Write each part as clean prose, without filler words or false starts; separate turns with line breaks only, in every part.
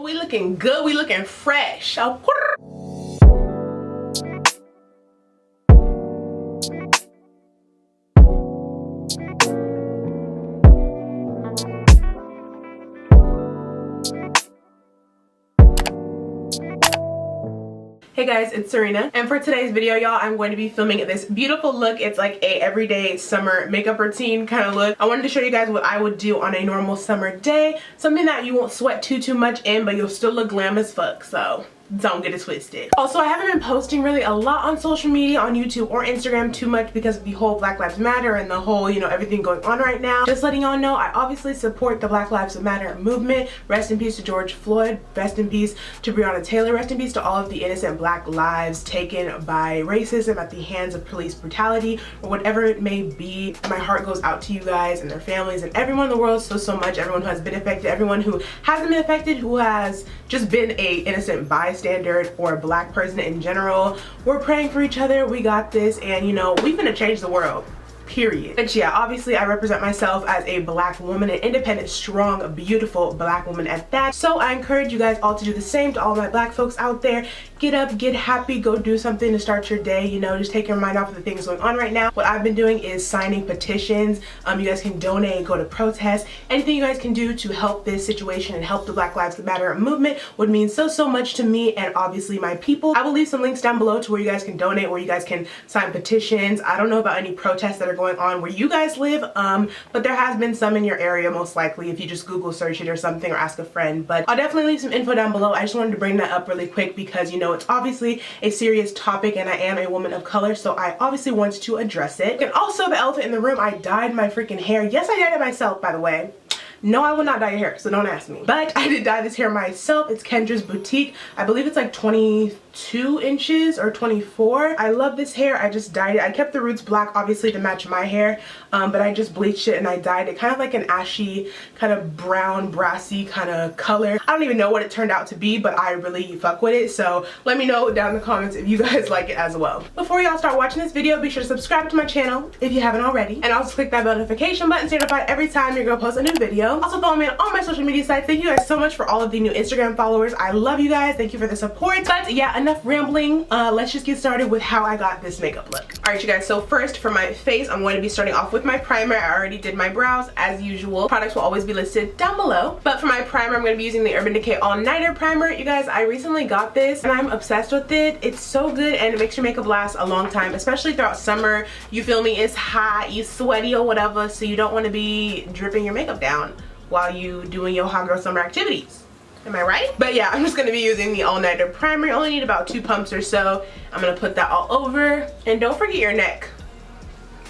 Oh, we looking good, we looking fresh. Oh, hey guys, it's Serena, and for today's video, y'all, I'm going to be filming this beautiful look. It's like a everyday summer makeup routine kind of look. I wanted to show you guys what I would do on a normal summer day, something that you won't sweat too much in, but you'll still look glam as fuck, so don't get it twisted. Also, I haven't been posting really a lot on social media, on YouTube or Instagram too much because of the whole Black Lives Matter and the whole, you know, everything going on right now. Just letting y'all know, I obviously support the Black Lives Matter movement. Rest in peace to George Floyd. Rest in peace to Breonna Taylor. Rest in peace to all of the innocent Black lives taken by racism at the hands of police brutality or whatever it may be. My heart goes out to you guys and their families and everyone in the world so much. Everyone who has been affected, everyone who hasn't been affected, who has just been a innocent bystander or a Black person in general. We're praying for each other. We got this, and you know, we're gonna change the world. Period. But yeah, obviously I represent myself as a Black woman, an independent, strong, beautiful Black woman at that. So I encourage you guys all to do the same. To all my Black folks out there, get up, get happy, go do something to start your day, you know, just take your mind off of the things going on right now. What I've been doing is signing petitions. You guys can donate, go to protests, anything you guys can do to help this situation and help the Black Lives Matter movement would mean so much to me and obviously my people. I will leave some links down below to where you guys can donate, where you guys can sign petitions. I don't know about any protests that are going on where you guys live, but there has been some in your area, most likely, if you just Google search it or something or ask a friend. But I'll definitely leave some info down below. I just wanted to bring that up really quick because, you know, it's obviously a serious topic and I am a woman of color, so I obviously wanted to address it. And also, the elephant in the room, I dyed my freaking hair. Yes, I dyed it myself, by the way. No, I will not dye your hair, so don't ask me. But I did dye this hair myself. It's Kendra's Boutique. I believe it's like 22 inches or 24. I love this hair. I just dyed it. I kept the roots black, obviously, to match my hair, but I just bleached it and I dyed it kind of like an ashy, kind of brown, brassy kind of color. I don't even know what it turned out to be, but I really fuck with it, so let me know down in the comments if you guys like it as well. Before y'all start watching this video, be sure to subscribe to my channel if you haven't already, and also click that bell notification button to be notified every time you're gonna post a new video. Also follow me on all my social media sites. Thank you guys so much for all of the new Instagram followers. I love you guys. Thank you for the support. But yeah, enough rambling. Let's just get started with how I got this makeup look. Alright you guys, so first for my face, I'm going to be starting off with my primer. I already did my brows as usual. Products will always be listed down below. But for my primer, I'm going to be using the Urban Decay All Nighter Primer. You guys, I recently got this and I'm obsessed with it. It's so good and it makes your makeup last a long time, especially throughout summer. You feel me? It's hot, you sweaty or whatever, so you don't want to be dripping your makeup down while you doing your hot girl summer activities. Am I right? But yeah, I'm just going to be using the All Nighter Primer. You only need about 2 pumps or so. I'm going to put that all over. And don't forget your neck.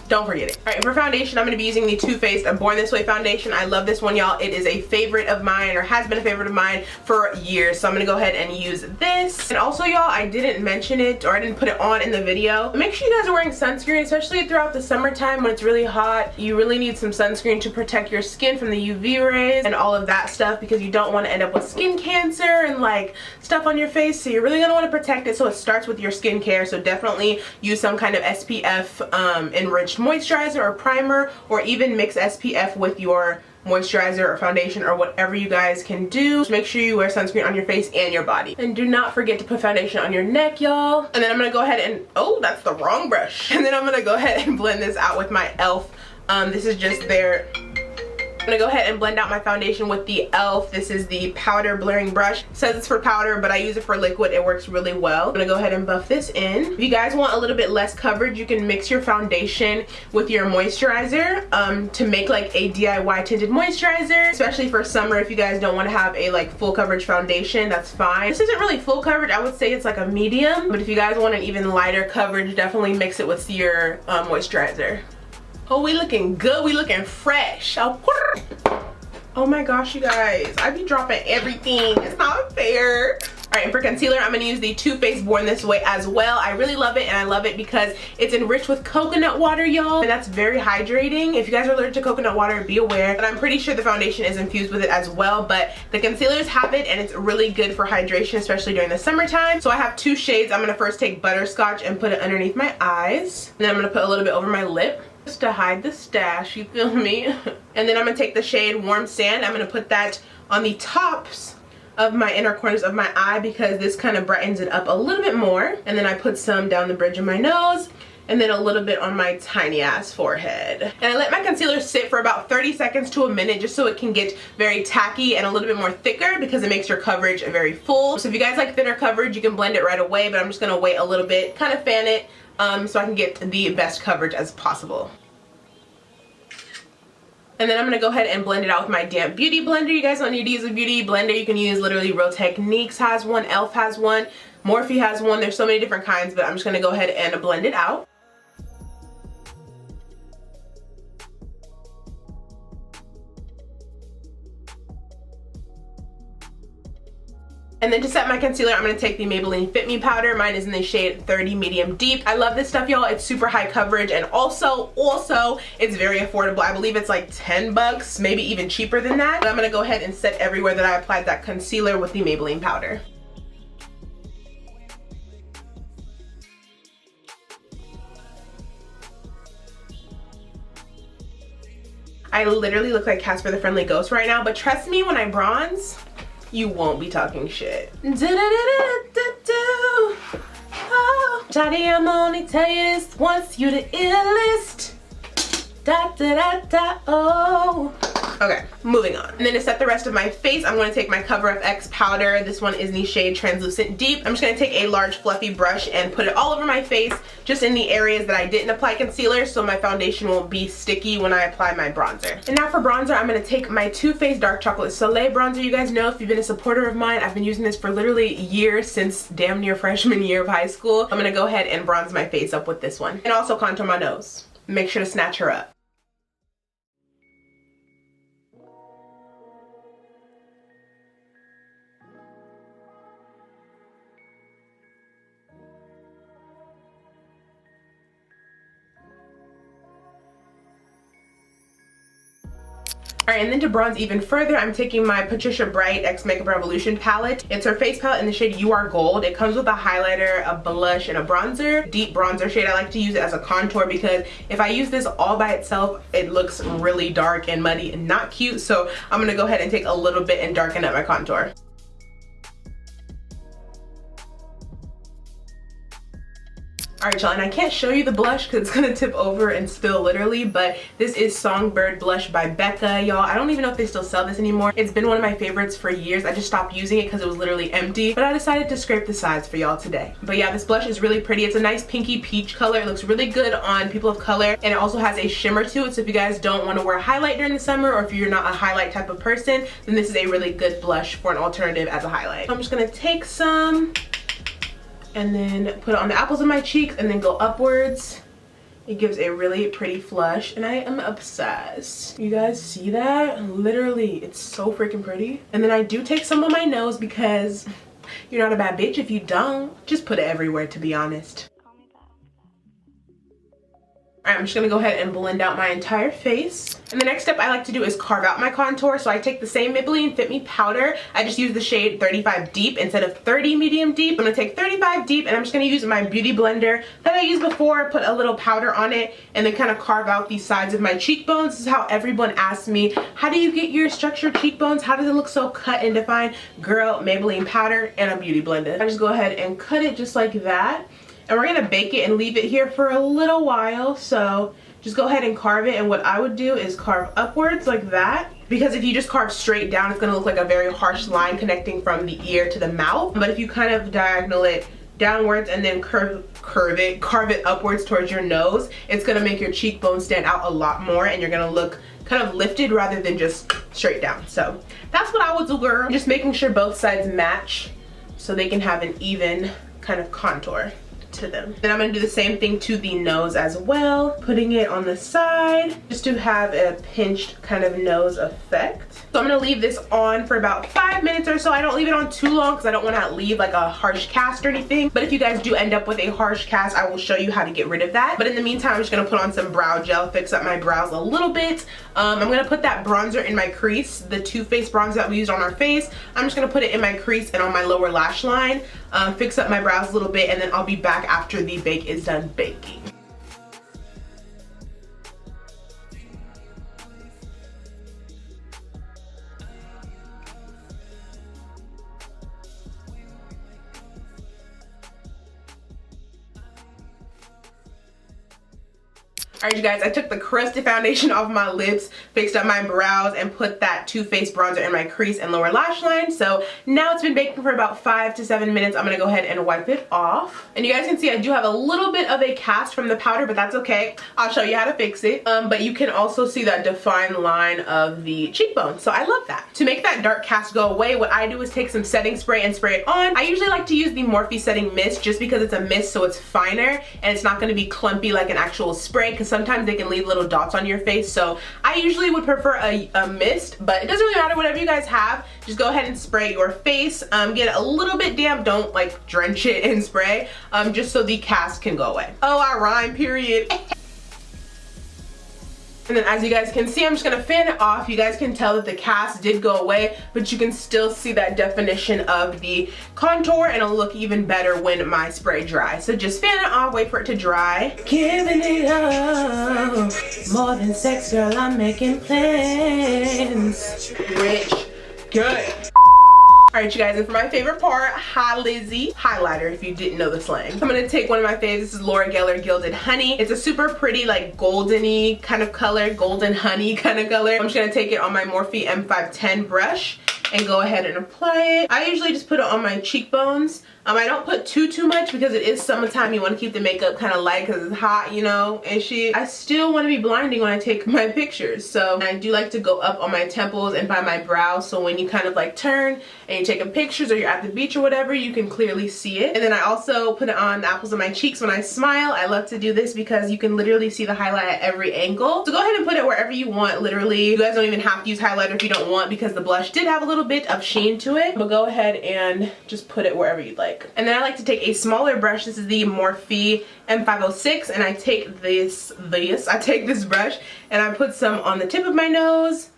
Don't forget it. Alright, for foundation, I'm going to be using the Too Faced Born This Way foundation. I love this one, y'all. It is a favorite of mine, or has been a favorite of mine for years. So I'm going to go ahead and use this. And also, y'all, I didn't mention it, or I didn't put it on in the video. Make sure you guys are wearing sunscreen, especially throughout the summertime when it's really hot. You really need some sunscreen to protect your skin from the UV rays and all of that stuff, because you don't want to end up with skin cancer and like stuff on your face. So you're really going to want to protect it. So it starts with your skincare. So definitely use some kind of SPF enriched moisturizer or primer, or even mix SPF with your moisturizer or foundation or whatever you guys can do. Just make sure you wear sunscreen on your face and your body. And do not forget to put foundation on your neck, y'all. And then I'm gonna go ahead and, oh, that's the wrong brush. And then I'm gonna go ahead and blend this out with my e.l.f. This is just their, I'm gonna go ahead and blend out my foundation with the e.l.f. This is the powder blurring brush. It says it's for powder, but I use it for liquid. It works really well. I'm gonna go ahead and buff this in. If you guys want a little bit less coverage, you can mix your foundation with your moisturizer to make like a DIY tinted moisturizer, especially for summer. If you guys don't want to have a like full coverage foundation, that's fine. This isn't really full coverage. I would say it's like a medium, but if you guys want an even lighter coverage, definitely mix it with your moisturizer. Oh, we looking good, we looking fresh. Oh my gosh, you guys, I be dropping everything. It's not fair. Alright, and for concealer, I'm going to use the Too Faced Born This Way as well. I really love it, and I love it because it's enriched with coconut water, y'all. And that's very hydrating. If you guys are allergic to coconut water, be aware. But I'm pretty sure the foundation is infused with it as well. But the concealers have it, and it's really good for hydration, especially during the summertime. So I have 2 shades. I'm going to first take Butterscotch and put it underneath my eyes. And then I'm going to put a little bit over my lip, just to hide the stash, you feel me? And then I'm going to take the shade Warm Sand. I'm going to put that on the tops of my inner corners of my eye because this kind of brightens it up a little bit more. And then I put some down the bridge of my nose, and then a little bit on my tiny ass forehead. And I let my concealer sit for about 30 seconds to a minute just so it can get very tacky and a little bit more thicker because it makes your coverage very full. So if you guys like thinner coverage, you can blend it right away, but I'm just gonna wait a little bit, kind of fan it so I can get the best coverage as possible. And then I'm going to go ahead and blend it out with my damp beauty blender. You guys don't need to use a beauty blender. You can use literally Real Techniques has one, Elf has one, Morphe has one. There's so many different kinds, but I'm just going to go ahead and blend it out. And then to set my concealer, I'm going to take the Maybelline Fit Me powder. Mine is in the shade 30 Medium Deep. I love this stuff, y'all. It's super high coverage, and also it's very affordable. I believe it's like 10 bucks, maybe even cheaper than that. But I'm going to go ahead and set everywhere that I applied that concealer with the Maybelline powder. I literally look like Casper the Friendly Ghost right now, but trust me, when I bronze, you won't be talking shit. Oh, Johnny, I'm only tell you this once, you the illest. Oh. Okay, moving on. And then to set the rest of my face, I'm going to take my Cover FX powder. This one is in the shade Translucent Deep. I'm just going to take a large fluffy brush and put it all over my face, just in the areas that I didn't apply concealer, so my foundation won't be sticky when I apply my bronzer. And now for bronzer, I'm going to take my Too Faced Dark Chocolate Soleil bronzer. You guys know, if you've been a supporter of mine, I've been using this for literally years, since damn near freshman year of high school. I'm going to go ahead and bronze my face up with this one. And also contour my nose. Make sure to snatch her up. Alright, and then to bronze even further, I'm taking my Patricia Bright X Makeup Revolution palette. It's her face palette in the shade You Are Gold. It comes with a highlighter, a blush, and a bronzer. Deep bronzer shade. I like to use it as a contour because if I use this all by itself, it looks really dark and muddy and not cute. So I'm going to go ahead and take a little bit and darken up my contour. Alright, y'all, and I can't show you the blush because it's gonna tip over and spill literally, but this is Songbird blush by Becca, y'all. I don't even know if they still sell this anymore. It's been one of my favorites for years. I just stopped using it because it was literally empty, but I decided to scrape the sides for y'all today. But yeah, this blush is really pretty. It's a nice pinky peach color. It looks really good on people of color, and it also has a shimmer to it, so if you guys don't want to wear a highlight during the summer, or if you're not a highlight type of person, then this is a really good blush for an alternative as a highlight. So I'm just gonna take some and then put it on the apples of my cheeks and then go upwards. It gives a really pretty flush, and I am obsessed. You guys see that? Literally, it's so freaking pretty. And then I do take some on my nose because you're not a bad bitch if you don't. Just put it everywhere, to be honest. Alright, I'm just going to go ahead and blend out my entire face. And the next step I like to do is carve out my contour. So I take the same Maybelline Fit Me powder. I just use the shade 35 Deep instead of 30 Medium Deep. I'm going to take 35 Deep, and I'm just going to use my beauty blender that I used before, put a little powder on it, and then kind of carve out the sides of my cheekbones. This is how everyone asks me, how do you get your structured cheekbones? How does it look so cut and defined? Girl, Maybelline powder and a beauty blender. I just go ahead and cut it just like that. And we're gonna bake it and leave it here for a little while, so just go ahead and carve it. And what I would do is carve upwards like that, because if you just carve straight down, it's gonna look like a very harsh line connecting from the ear to the mouth. But if you kind of diagonal it downwards and then carve it upwards towards your nose, it's gonna make your cheekbones stand out a lot more, and you're gonna look kind of lifted rather than just straight down. So that's what I would do, girl. Just making sure both sides match so they can have an even kind of contour to them. Then I'm going to do the same thing to the nose as well, putting it on the side just to have a pinched kind of nose effect. So I'm going to leave this on for about 5 minutes or so. I don't leave it on too long because I don't want to leave like a harsh cast or anything, but if you guys do end up with a harsh cast, I will show you how to get rid of that. But in the meantime, I'm just going to put on some brow gel, fix up my brows a little bit. I'm going to put that bronzer in my crease, the Too Faced bronzer that we used on our face. I'm just going to put it in my crease and on my lower lash line, fix up my brows a little bit, and then I'll be back after the bake is done baking. Alright you guys, I took the crusted foundation off my lips, fixed up my brows, and put that Too Faced bronzer in my crease and lower lash line. So now it's been baking for about 5 to 7 minutes. I'm going to go ahead and wipe it off. And you guys can see I do have a little bit of a cast from the powder, but that's okay. I'll show you how to fix it. But you can also see that defined line of the cheekbone. So I love that. To make that dark cast go away, what I do is take some setting spray and spray it on. I usually like to use the Morphe setting mist just because it's a mist, so it's finer and it's not going to be clumpy like an actual spray, because sometimes they can leave little dots on your face. So I usually would prefer a mist, but it doesn't really matter. Whatever you guys have, just go ahead and spray your face. Get it a little bit damp, don't like drench it in spray, just so the cast can go away. Oh, I rhyme, period. And then as you guys can see, I'm just gonna fan it off. You guys can tell that the cast did go away, but you can still see that definition of the contour, and it'll look even better when my spray dries. So just fan it off, wait for it to dry. Giving it up, more than sex, girl, I'm making plans. Rich, good. Alright you guys, and for my favorite part, Hi Lizzie highlighter, if you didn't know the slang. I'm gonna take one of my favorites. This is Laura Geller Gilded Honey. It's a super pretty, like golden-y kind of color, golden honey kind of color. I'm just gonna take it on my Morphe M510 brush and go ahead and apply it. I usually just put it on my cheekbones. I don't put too much because it is summertime. You want to keep the makeup kind of light because it's hot, you know, and shit. I still want to be blinding when I take my pictures. So I do like to go up on my temples and by my brows, so when you kind of like turn and you're taking pictures or you're at the beach or whatever, you can clearly see it. And then I also put it on the apples of my cheeks when I smile. I love to do this because you can literally see the highlight at every angle. So go ahead and put it wherever you want, literally. You guys don't even have to use highlighter if you don't want, because the blush did have a little bit of sheen to it. But go ahead and just put it wherever you'd like. And then I like to take a smaller brush. This is the Morphe M506, and I take this brush and I put some on the tip of my nose,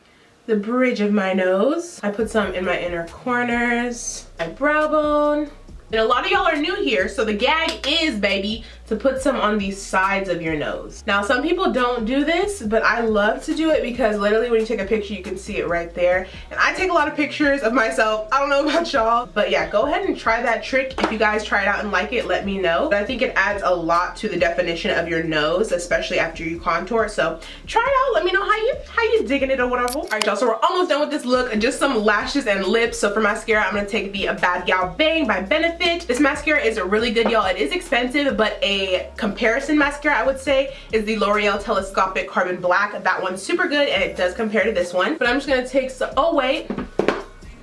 the bridge of my nose. I put some in my inner corners, my brow bone. And a lot of y'all are new here, so the gag is, baby, to put some on the sides of your nose. Now, some people don't do this, but I love to do it because literally when you take a picture, you can see it right there. And I take a lot of pictures of myself. I don't know about y'all, but yeah, go ahead and try that trick. If you guys try it out and like it, let me know. But I think it adds a lot to the definition of your nose, especially after you contour. So try it out. Let me know how you digging it or whatever. All right, y'all, so we're almost done with this look. Just some lashes and lips. So for mascara, I'm gonna take the Bad Gal Bang by Benefit. This mascara is really good, y'all. It is expensive, but a comparison mascara, I would say, is the L'Oreal Telescopic Carbon Black. That one's super good, and it does compare to this one. But I'm just gonna take some, oh wait,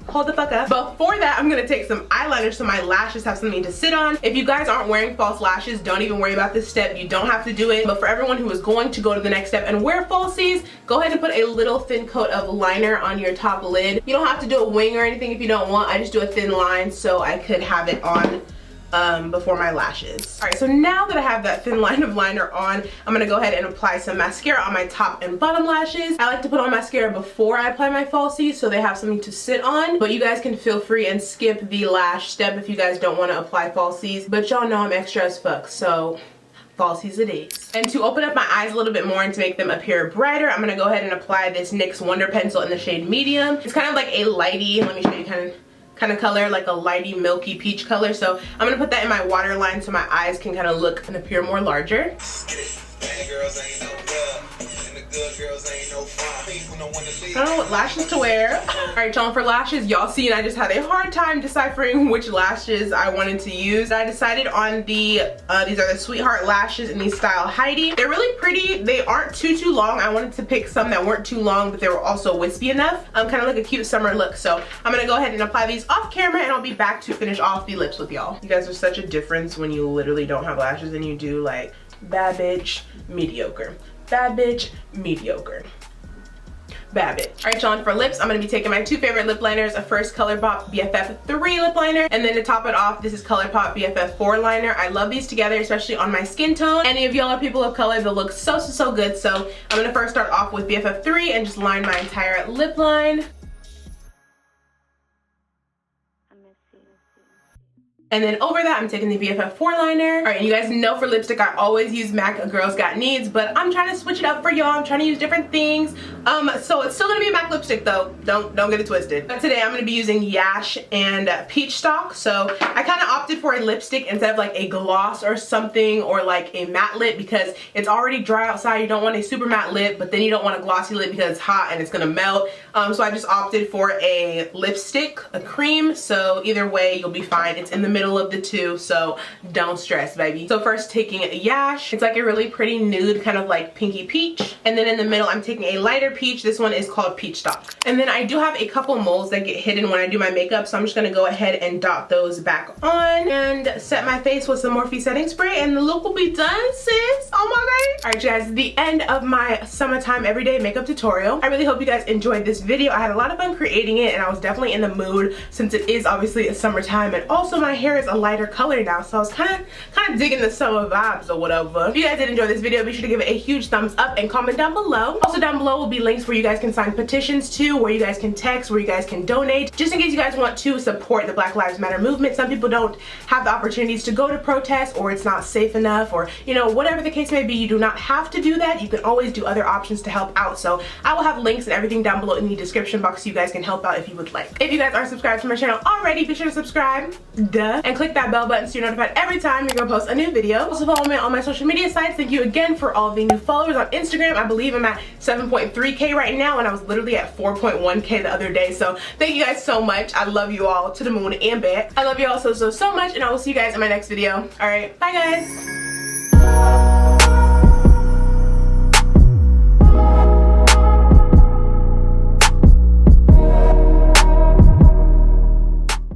hold the fuck up. Before that, I'm gonna take some eyeliner so my lashes have something to sit on. If you guys aren't wearing false lashes, don't even worry about this step. You don't have to do it. But for everyone who is going to go to the next step and wear falsies, go ahead and put a little thin coat of liner on your top lid. You don't have to do a wing or anything if you don't want. I just do a thin line so I could have it on before my lashes. All right, so now that I have that thin line of liner on, I'm gonna go ahead and apply some mascara on my top and bottom lashes. I like to put on mascara before I apply my falsies so they have something to sit on, but you guys can feel free and skip the lash step if you guys don't want to apply falsies. But y'all know I'm extra as fuck, so falsies it is. And to open up my eyes a little bit more and to make them appear brighter, I'm gonna go ahead and apply this NYX Wonder Pencil in the shade Medium. It's kind of like a lighty, let me show you kind of color, like a lighty milky peach color. So I'm gonna put that in my waterline so my eyes can kind of look and appear more larger. I don't know what lashes to wear. Alright y'all, for lashes, y'all seen I just had a hard time deciphering which lashes I wanted to use. I decided on these are the Sweetheart lashes in the style Heidi. They're really pretty. They aren't too long. I wanted to pick some that weren't too long, but they were also wispy enough. Kind of like a cute summer look. So I'm gonna go ahead and apply these off camera, and I'll be back to finish off the lips with y'all. You guys are such a difference when you literally don't have lashes and you do like bad bitch, mediocre. Bad bitch, mediocre. Bad bitch. Alright y'all, for lips, I'm going to be taking my two favorite lip liners. First, Colourpop BFF3 lip liner, and then to top it off, this is Colourpop BFF4 liner. I love these together, especially on my skin tone. Any of y'all are people of color, they'll look so good. So I'm going to first start off with BFF3 and just line my entire lip line. And then over that, I'm taking the BFF4 liner. All right, you guys know for lipstick, I always use MAC Girls Got Needs, but I'm trying to switch it up for y'all. I'm trying to use different things. So it's still gonna be a MAC lipstick though. Don't get it twisted. But today I'm gonna be using Yash and Peach Stock. So I kind of opted for a lipstick instead of like a gloss or something, or like a matte lip, because it's already dry outside. You don't want a super matte lip, but then you don't want a glossy lip because it's hot and it's gonna melt. So I just opted for a lipstick, a cream. So either way, you'll be fine. It's in the middle of the two, so don't stress, baby. So first taking Yash. It's like a really pretty nude, kind of like pinky peach. And then in the middle, I'm taking a lighter peach. This one is called Peach Stock. And then I do have a couple moles that get hidden when I do my makeup, so I'm just gonna go ahead and dot those back on and set my face with some Morphe setting spray, and the look will be done, sis. Oh my god. All right, you guys, the end of my summertime everyday makeup tutorial. I really hope you guys enjoyed this video. I had a lot of fun creating it, and I was definitely in the mood since it is obviously a summertime, and also my hair is a lighter color now, so I was kind of digging the summer vibes or whatever. If you guys did enjoy this video, be sure to give it a huge thumbs up and comment down below. Also down below will be links where you guys can sign petitions to, where you guys can text, where you guys can donate, just in case you guys want to support the Black Lives Matter movement. Some people don't have the opportunities to go to protests, or it's not safe enough, or you know, whatever the case may be. You do not have to do that. You can always do other options to help out. So I will have links and everything down below in the description box so you guys can help out if you would like. If you guys are subscribed to my channel already, be sure to subscribe, and click that bell button so you're notified every time you're gonna post a new video. Also follow me on my social media sites. Thank you again for all the new followers on Instagram. I believe I'm at 7.3K right now, and I was literally at 4.1K the other day. So thank you guys so much. I love you all to the moon and back. I love you all so much, and I will see you guys in my next video. All right, bye guys.